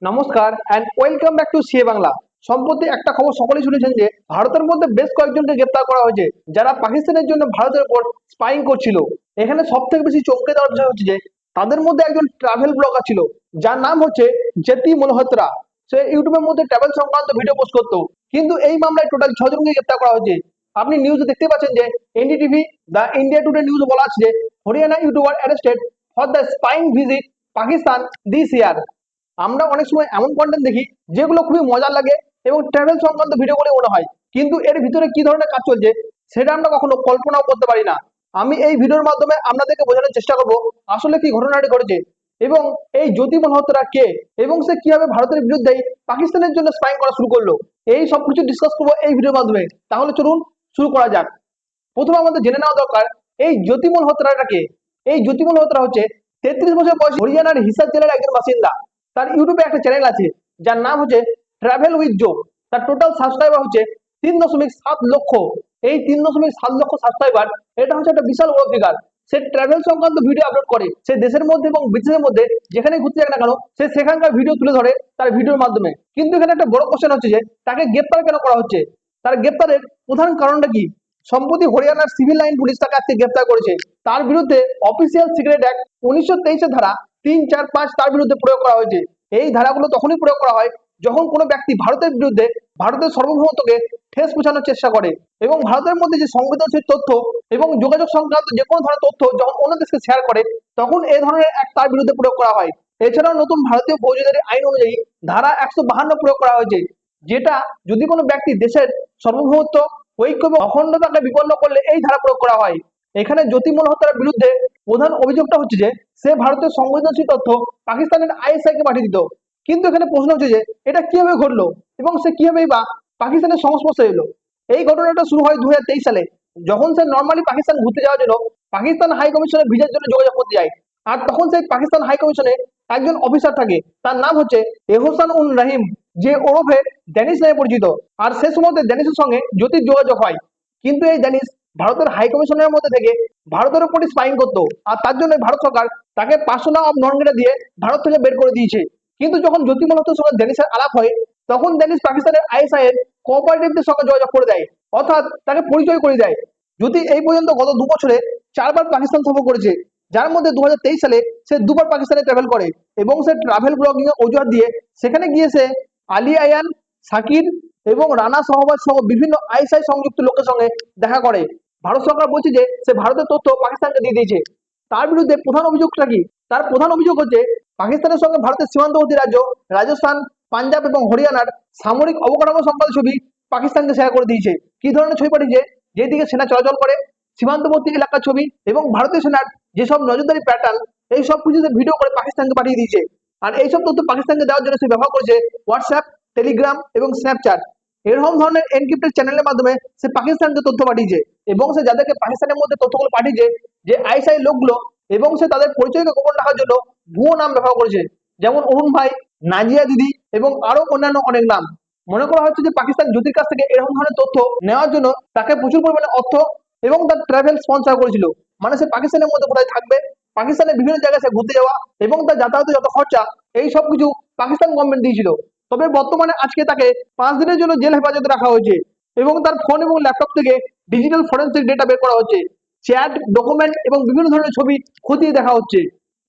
নমস্কার and welcome back to CA Bangla. সম্প্রতি একটা খবর সকলেই শুনেছেন যে ভারতের মধ্যে বেশ কয়েকজনকে গ্রেপ্তার করা হয়েছে যারা পাকিস্তানের জন্য ভারতের উপর স্পাইং করছিল। এখানে সব থেকে বেশি চমকে দেওয়ার বিষয় হচ্ছে যে তাদের মধ্যে একজন ট্রাভেল ব্লগার ছিল যার নাম হচ্ছে জেতি মলহোত্রা। সে ইউটিউবের মধ্যে ট্রাভেল সংক্রান্ত ভিডিও পোস্ট করতো, কিন্তু এই মামলায় টোটাল 6 জনকে গ্রেপ্তার করা হয়েছে। আপনি নিউজে দেখতে পাচ্ছেন যে NDTV the India today news বলা আছে যে Haryana YouTuber arrested for the spying visit Pakistan this ইয়ার। আমরা অনেক সময় এমন কন্টেন্ট দেখি যেগুলো খুবই মজার লাগে এবং ট্রাভেল সংক্রান্ত ভিডিও বলে মনে হয়, কিন্তু এর ভিতরে কি ধরনের কাজ চলছে সেটা আমরা কখনো কল্পনাও করতে পারি না। আমি এই ভিডিওর মাধ্যমে আপনাদেরকে বোঝানোর চেষ্টা করব আসলে কি ঘটনাটি ঘটেছে এবং এই জ্যোতি মলহোত্রা কে এবং সে কিভাবে ভারতের বিরুদ্ধে পাকিস্তানের জন্য স্পাইং করা শুরু করলো। এই সব কিছু ডিসকাস করবো এই ভিডিওর মাধ্যমে। তাহলে চলুন শুরু করা যাক। প্রথমে আমাদের জেনে নেওয়া দরকার এই জ্যোতি মলহোত্রাটা কে। এই জ্যোতি মলহোত্রা হচ্ছে 33 বছর বয়সী হরিয়ানার হিসার জেলার একজন বাসিন্দা। তার ইউটিউবে একটা চ্যানেল আছে যার নাম হচ্ছে ট্রাভেল উইথ জো। তার টোটাল সাবস্ক্রাইবার হচ্ছে 3.7 লক্ষ। এই 3.7 লক্ষ সাবস্ক্রাইবার, এটা হচ্ছে একটা বিশাল বড় ফিগার। সে ট্রাভেল সংক্রান্ত ভিডিও আপলোড করে, সে দেশের মধ্যে এবং বিদেশের মধ্যে যেখানে ঘুরতে যাক না কেন সে সেখানকার ভিডিও তুলে ধরে তার ভিডিওর মাধ্যমে। কিন্তু এখানে একটা বড় কোশ্চেন হচ্ছে যে তাকে গ্রেপ্তার কেন করা হচ্ছে, তার গ্রেপ্তারের প্রধান কারণটা কি। সম্প্রতি হরিয়ানার সিভিল লাইন পুলিশ তাকে আজকে গ্রেপ্তার করেছে। তার বিরুদ্ধে অফিসিয়াল সিক্রেট অ্যাক্ট 1923 ধারা 3, 4, 5 তার বিরুদ্ধে প্রয়োগ করা হয়েছে। এই ধারাগুলো তখনই প্রয়োগ করা হয় যখন কোনো ব্যক্তি ভারতের বিরুদ্ধে ভারতের সার্বভৌমত্বকে ঠেস পৌঁছানোর চেষ্টা করে এবং ভারতের মধ্যে যে সংবেদনশীল তথ্য এবং যোগাযোগ সংক্রান্ত যে কোনো ধরনের তথ্য যখন অন্য দেশকে শেয়ার করে, তখন এই ধরনের এক তার বিরুদ্ধে প্রয়োগ করা হয়। এছাড়াও নতুন ভারতীয় ফৌজদারি আইন অনুযায়ী ধারা 152 প্রয়োগ করা হয়েছে, যেটা যদি কোনো ব্যক্তি দেশের সার্বভৌমত্ব, ঐক্য এবং অখণ্ডতাকে বিপন্ন করলে এই ধারা প্রয়োগ করা হয়। এখানে জ্যোতি মলহোত্রার বিরুদ্ধে প্রধান অভিযোগটা হচ্ছে যে সে ভারতের সংবেদনশীল তথ্য পাকিস্তানের আইএসআই কে পাঠিয়ে দিত। কিন্তু এখানে প্রশ্ন হচ্ছে যে এটা কিভাবে ঘটলো এবং সে কিভাবে বা পাকিস্তানের সংস্পর্শে এলো। এই ঘটনাটা শুরু হয় 2023 সালে, যখন সে নর্মালি পাকিস্তান ঘুরতে যাওয়ার জন্য পাকিস্তান হাই কমিশনে ভিসার জন্য যোগাযোগ করতে যায়। আর তখন সেই পাকিস্তান হাই কমিশনে একজন অফিসার থাকে, তার নাম হচ্ছে এহসান উল রাহিম, যে ওরফে ড্যানিশ নামে পরিচিত। আর সে সময় ড্যানিশের সঙ্গে জ্যোতির যোগাযোগ হয়, কিন্তু এই ড্যানিশ ভারতের হাই কমিশনের মধ্যে থেকে ভারতের উপরই স্পাইং করতো। আর তার জন্য ভারত সরকার তাকে পার্সোনা অফ নন গেটা দিয়ে ভারত থেকে বের করে দিয়েছে। কিন্তু যখন জ্যোতি মলহোত্রার সঙ্গে ড্যানিশের আলাপ হয়, তখন ড্যানিশ পাকিস্তানের আইএসআই এর কোঅপারেটিভদের সঙ্গে যোগাযোগ করে দেয়, অর্থাৎ তাকে পরিচয় করে দেয়। জ্যোতি এই পর্যন্ত গত 2 বছরে 4বার পাকিস্তান সফর করেছে, যার মধ্যে 2023 সালে সে 2বার পাকিস্তানে ট্রাভেল করে এবং সে ট্রাভেল ব্লগিং এর অজুহাত দিয়ে সেখানে গিয়ে সে আলী আয়ান, সাকির এবং রানা সহবাজ সহ বিভিন্ন আইএসআই সংযুক্ত লোকের সঙ্গে দেখা করে। ভারত সরকার বলছে যে সে ভারতের তথ্য পাকিস্তানকে দিয়ে দিয়েছে। তার বিরুদ্ধে প্রধান অভিযোগটা কি? তার প্রধান অভিযোগ হচ্ছে পাকিস্তানের সঙ্গে ভারতের সীমান্তবর্তী রাজ্য রাজস্থান, পাঞ্জাব এবং হরিয়ানার সামরিক অবকাঠামো সংক্রান্ত ছবি পাকিস্তানকে শেয়ার করে দিয়েছে। কি ধরনের ছবি পাঠিয়েছে? যেদিকে সেনা চলাচল করে, সীমান্তবর্তী এলাকার ছবি এবং ভারতীয় সেনার যেসব নজরদারি প্যাটার্ন, এই সব কিছু ভিডিও করে পাকিস্তানকে পাঠিয়ে দিয়েছে। আর এইসব তথ্য পাকিস্তানকে দেওয়ার জন্য সে ব্যবহার করেছে হোয়াটসঅ্যাপ, টেলিগ্রাম এবং স্ন্যাপচ্যাট। এরকম ধরনের এনক্রিপ্টেড চ্যানেলের মাধ্যমে সে পাকিস্তানকে তথ্য পাঠিয়েছে এবং সে যাদেরকে পাকিস্তানের মধ্যে তথ্যগুলো পাঠিয়েছে, যে আইএসআই লোকগুলো, এবং সে তাদের পরিচয়কে গোপন রাখার জন্য ভুয়ো নাম ব্যবহার করেছে, যেমন অরুণ ভাই, নাজিয়া দিদি এবং আরো অন্যান্য অনেক নাম। মনে করা হচ্ছে যে পাকিস্তান জ্যোতির কাছ থেকে এরকম ধরনের তথ্য নেওয়ার জন্য তাকে প্রচুর পরিমাণে অর্থ এবং তার ট্রাভেল স্পন্সর করেছিল। মানে সে পাকিস্তানের মধ্যে কোথায় থাকবে, পাকিস্তানের বিভিন্ন জায়গায় সে ঘুরতে যাওয়া এবং তার যাতায়াতের যত খরচা, এই সব কিছু পাকিস্তান গভর্নমেন্ট দিয়েছিল। তবে বর্তমানে আজকে তাকে 5 দিনের জন্য জেল হেফাজতে রাখা হয়েছে এবং তার ফোন এবং ল্যাপটপ থেকে ডিজিটাল ফরেন্সিক ডেটা বের করা হচ্ছে, চ্যাট, ডকুমেন্ট এবং বিভিন্ন ধরনের ছবি খতিয়ে দেখা হচ্ছে।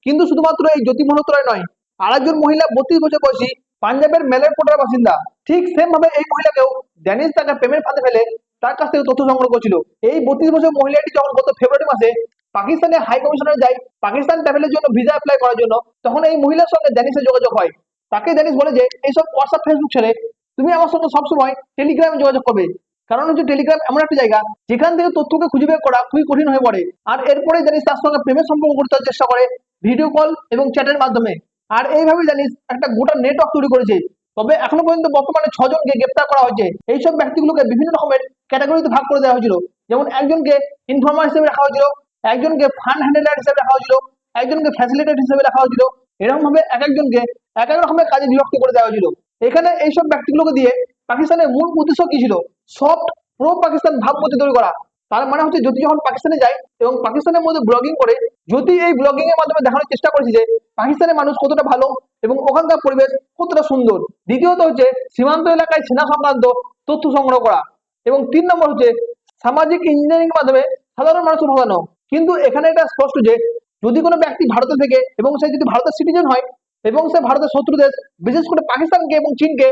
কিন্তু শুধুমাত্র এই জ্যোতি মলহোত্রাই নয়, আরেকজন মহিলা 32 বছর বয়সী পাঞ্জাবের মেলেরকোটার বাসিন্দা, ঠিক সেম ভাবে এই মহিলাকেও ড্যানিশ তাকে প্রেমের ফাঁদে ফেলে তার কাছ থেকে তথ্য সংগ্রহ করেছিল। এই 32 বছর মহিলাটি যখন গত ফেব্রুয়ারি মাসে পাকিস্তানের হাই কমিশনারে যায় পাকিস্তান ট্রাভেলের জন্য ভিসা অ্যাপ্লাই করার জন্য, তখন এই মহিলার সঙ্গে ড্যানিশের যোগাযোগ হয়। তাকে ড্যানিশ বলে যে এইসব হোয়াটসঅ্যাপ, ফেসবুক ছেড়ে তুমি আমার সঙ্গে সবসময় টেলিগ্রামে যোগাযোগ করবে, কারণ হচ্ছে টেলিগ্রাম এমন একটা জায়গা যেখান থেকে তথ্যকে খুঁজে বের করা খুবই কঠিন হয়ে পড়ে। আর এরপরে জানিস তার সঙ্গে প্রেমের সম্পর্ক করতে চেষ্টা করে ভিডিও কল এবং চ্যাটের মাধ্যমে। আর এইভাবে জানিস একটা গোটা নেটওয়ার্ক তৈরি করেছে। তবে এখনো পর্যন্ত বর্তমানে 6 জনকে গ্রেপ্তার করা হয়েছে। এইসব ব্যক্তিগুলোকে বিভিন্ন রকমের ক্যাটাগরিতে ভাগ করে দেওয়া হয়েছিল, যেমন একজনকে ইনফর্মার হিসেবে রাখা হয়েছিল, একজনকে ফান্ড হ্যান্ডেলার হিসেবে রাখা হয়েছিল, একজনকে ফ্যাসিলিটেটর হিসেবে রাখা হয়েছিল। এরকম ভাবে এক একজনকে এক এক রকমের কাজে বিভক্ত করে দেওয়া হয়েছিল। এখানে এইসব ব্যক্তিগুলোকে দিয়ে পাকিস্তানের মূল উদ্দেশ্য কি ছিল? সফট প্রো পাকিস্তান ভাবমূর্তি তৈরি করা। তার মানে হচ্ছে যদি যখন পাকিস্তানে যায় এবং পাকিস্তানের মধ্যে ব্লগিং করে যদি এই ব্লগিং এর মাধ্যমে দেখানোর চেষ্টা করেছি যে পাকিস্তানের মানুষ কতটা ভালো এবং ওখানকার পরিবেশ কতটা সুন্দর। দ্বিতীয়ত হচ্ছে সীমান্ত এলাকায় সেনা সংক্রান্ত তথ্য সংগ্রহ করা, এবং 3 নম্বর হচ্ছে সামাজিক ইঞ্জিনিয়ারিং এর মাধ্যমে সাধারণ মানুষকে ভাবানো। কিন্তু এখানে এটা স্পষ্ট যে যদি কোনো ব্যক্তি ভারতে থেকে এবং সে যদি ভারতের সিটিজেন হয় এবং সে ভারতের শত্রু দেশ বিশেষ করে পাকিস্তানকে এবং চীনকে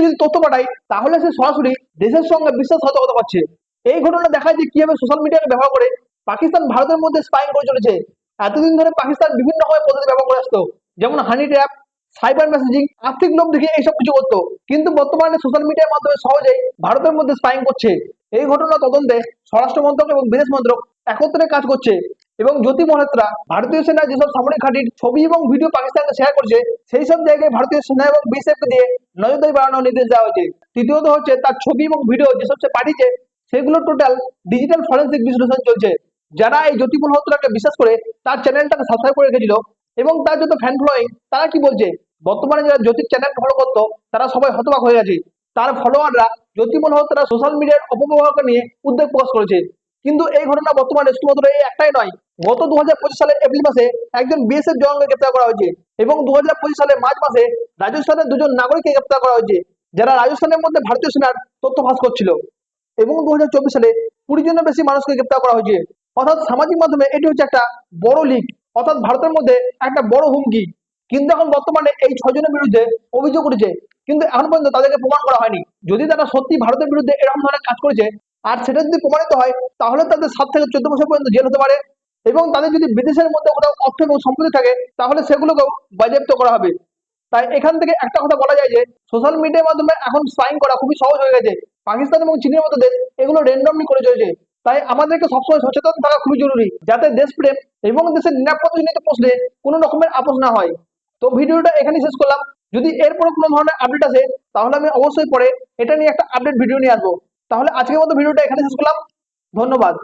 যদি তথ্য পাঠায়, তাহলে সে সরাসরি দেশের সঙ্গে বিশ্বাসঘাতকতা করছে। এই ঘটনা দেখায় যে কিভাবে সোশ্যাল মিডিয়াকে ব্যবহার করে পাকিস্তান ভারতের মধ্যে স্পাইং করে চলেছে। এতদিন ধরে পাকিস্তান বিভিন্ন রকমের পদ্ধতি ব্যবহার করে আসতো, যেমন হানি ট্র্যাপ, সাইবার মেসেজিং, আর্থিক লোভ দেখিয়ে এইসব কিছু করতো। কিন্তু বর্তমানে সোশ্যাল মিডিয়ার মাধ্যমে সহজেই ভারতের মধ্যে স্পাইং করছে। এই ঘটনা তদন্তে স্বরাষ্ট্র মন্ত্রক এবং বিদেশ মন্ত্রক একত্রে কাজ করছে, এবং জ্যোতি মলহোত্রা ভারতীয় সেনা যেসব সামরিক ঘাঁটির ছবি এবং ভিডিও পাকিস্তানকে শেয়ার করছে, সেই সব জায়গায় ভারতীয় সেনা এবং বিএসএফ দিয়ে নজরদারি বাড়ানোর নির্দেশ দেওয়া হয়েছে। তৃতীয়ত হচ্ছে তার ছবি এবং ভিডিও যেসব সে পাঠিয়েছে সেগুলো টোটাল ডিজিটাল ফরেন্সিক বিশ্লেষণ চলছে। যারা এই জ্যোতি মলহোত্রাকে বিশ্বাস করে তার চ্যানেলটাকে সাবস্ক্রাইব করে রেখেছিল এবং তার যত ফ্যান ফলোয়িং, তারা কি বলছে, বর্তমানে যারা জ্যোতির চ্যানেল ফলো করতো তারা সবাই হতবাক হয়ে গেছে। তার ফলোয়াররা জ্যোতি মলহোত্রা সোশ্যাল মিডিয়ার অপব্যবহারকে নিয়ে উদ্বেগ প্রকাশ করেছে। কিন্তু এই ঘটনা বর্তমানে শুধুমাত্র এই একটাই নয়, গত 2025 সালের এপ্রিল মাসে একজন বিএসএফ জওয়ানকে গ্রেপ্তার করা হয়েছে, এবং 2025 সালের মার্চ মাসে রাজস্থানের 2জন নাগরিককে গ্রেপ্তার করা হয়েছে, যারা রাজস্থানের মধ্যে ভারতীয় সেনার তথ্য ফাঁস করছিল। এবং 2024 সালে 20 জনের বেশি মানুষকে গ্রেপ্তার করা হয়েছে। অর্থাৎ সামাজিক মাধ্যমে এটি হচ্ছে একটা বড় লিগ, অর্থাৎ ভারতের মধ্যে একটা বড় হুমকি। কিন্তু এখন বর্তমানে এই 6 জনের বিরুদ্ধে অভিযোগ উঠেছে, কিন্তু এখন পর্যন্ত তাদেরকে প্রমাণ করা হয়নি। যদি তারা সত্যি ভারতের বিরুদ্ধে এরকম ধরনের কাজ করেছে আর সেটা যদি প্রমাণিত হয়, তাহলে তাদের 7 থেকে 14 বছর পর্যন্ত জেল হতে পারে, এবং তাদের যদি বিদেশের মধ্যে কোথাও অর্থ এবং সম্পত্তি থাকে তাহলে সেগুলোকেও বাজেয়াপ্ত করা হবে। তাই এখান থেকে একটা কথা বলা যায় যে সোশ্যাল মিডিয়ার মাধ্যমে এখন স্পাইং করা খুবই সহজ হয়ে গেছে। পাকিস্তান এবং চীনের মতো দেশ এগুলো র্যান্ডমলি করে চলেছে। তাই আমাদেরকে সবসময় সচেতন থাকা খুবই জরুরি, যাতে দেশপ্রেম এবং দেশের নিরাপত্তাজনিত প্রশ্নে কোনো রকমের আপোষ না হয়। তো ভিডিওটা এখানেই শেষ করলাম। যদি এরপরে কোনো ধরনের আপডেট আসে তাহলে আমি অবশ্যই পরে এটা নিয়ে একটা আপডেট ভিডিও নিয়ে আসবো। তাহলে আজকের মতো ভিডিওটা এখানে শেষ করলাম। ধন্যবাদ।